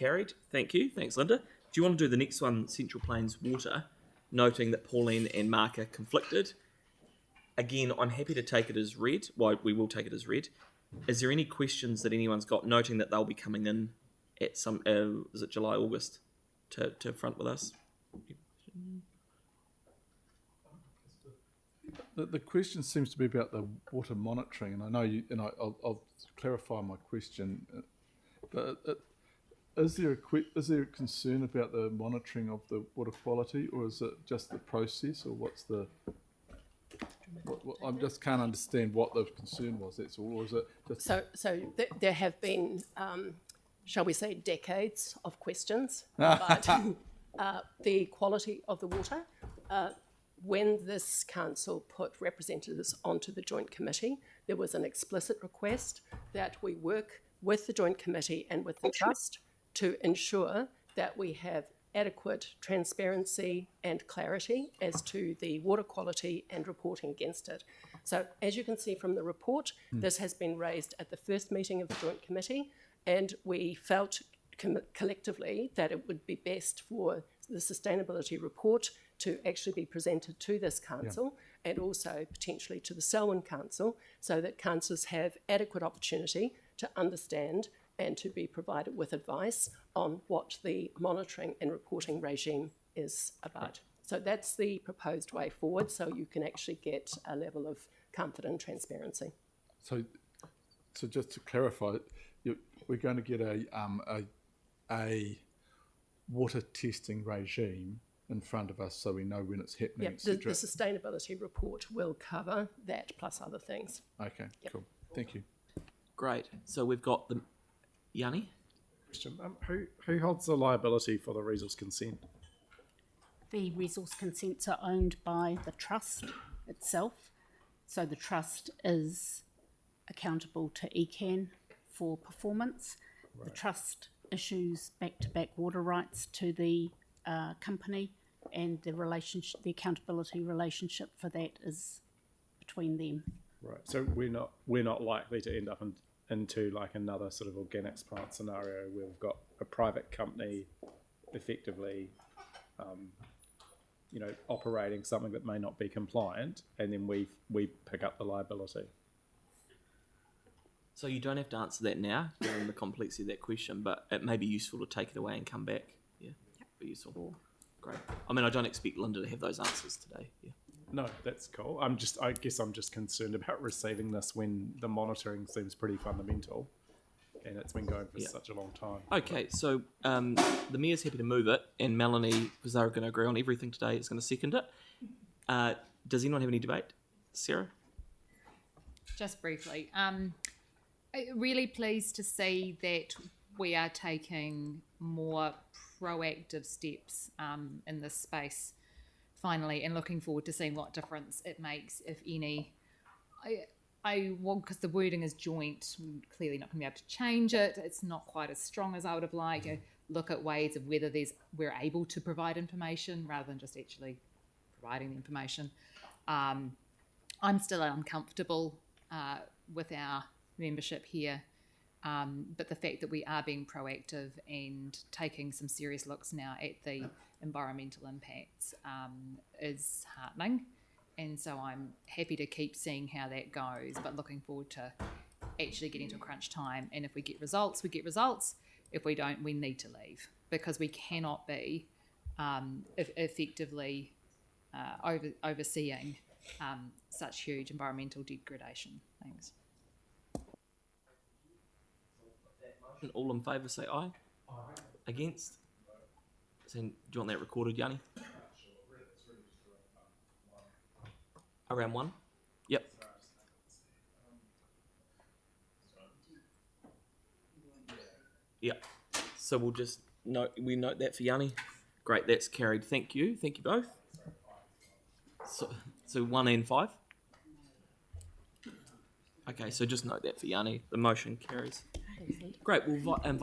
carried. Thank you. Thanks, Linda. Do you want to do the next one, Central Plains Water, noting that Pauline and Mark are conflicted? Again, I'm happy to take it as read. Well, we will take it as read. Is there any questions that anyone's got, noting that they'll be coming in at some, is it July, August, to front with us? The question seems to be about the water monitoring, and I know you, and I'll clarify my question. But is there a concern about the monitoring of the water quality, or is it just the process, or what's the? I just can't understand what the concern was. That's all. Or is it just? So there have been, shall we say, decades of questions about the quality of the water. When this council put representatives onto the Joint Committee, there was an explicit request that we work with the Joint Committee and with the Trust to ensure that we have adequate transparency and clarity as to the water quality and reporting against it. So as you can see from the report, this has been raised at the first meeting of the Joint Committee, and we felt collectively that it would be best for the sustainability report to actually be presented to this council and also potentially to the Selwyn Council, so that councillors have adequate opportunity to understand and to be provided with advice on what the monitoring and reporting regime is about. So that's the proposed way forward, so you can actually get a level of comfort and transparency. So just to clarify, we're going to get a water testing regime in front of us, so we know when it's happening. Yep, the sustainability report will cover that plus other things. Okay, yep. Cool. Thank you. Great. So we've got the Yanni. Question: who holds the liability for the resource consent? The resource consents are owned by the Trust itself, so the Trust is accountable to ECAN for performance. Right. The Trust issues back-to-back water rights to the company, and the relationship, the accountability relationship for that is between them. Right. So we're not likely to end up into like another sort of organics plant scenario where we've got a private company effectively, operating something that may not be compliant, and then we pick up the liability. So you don't have to answer that now, given the complexity of that question, but it may be useful to take it away and come back. Yeah, be useful. Great. I mean, I don't expect Linda to have those answers today. Yeah. No, that's cool. I guess I'm just concerned about receiving this when the monitoring seems pretty fundamental, and it's been going for such a long time. Okay, so the Mayor's happy to move it, and Melanie, because they're going to agree on everything today, is going to second it. Does anyone have any debate? Sarah? Just briefly. Really pleased to see that we are taking more proactive steps in this space finally, and looking forward to seeing what difference it makes, if any. I want, because the wording is joint, we're clearly not going to be able to change it. It's not quite as strong as I would have liked. Look at ways of whether we're able to provide information rather than just actually providing the information. I'm still uncomfortable with our membership here, but the fact that we are being proactive and taking some serious looks now at the environmental impacts is heartening, and so I'm happy to keep seeing how that goes, but looking forward to actually getting to a crunch time, and if we get results, we get results. If we don't, we need to leave, because we cannot be effectively overseeing such huge environmental degradation. Thanks. All in favour say aye. Aye. Against? So, do you want that recorded, Yanni? Around one? Yep. Yep. So we'll just note that for Yanni. Great, that's carried. Thank you both. So 1 and 5. Okay, so just note that for Yanni. The motion carries. Great, we'll invite up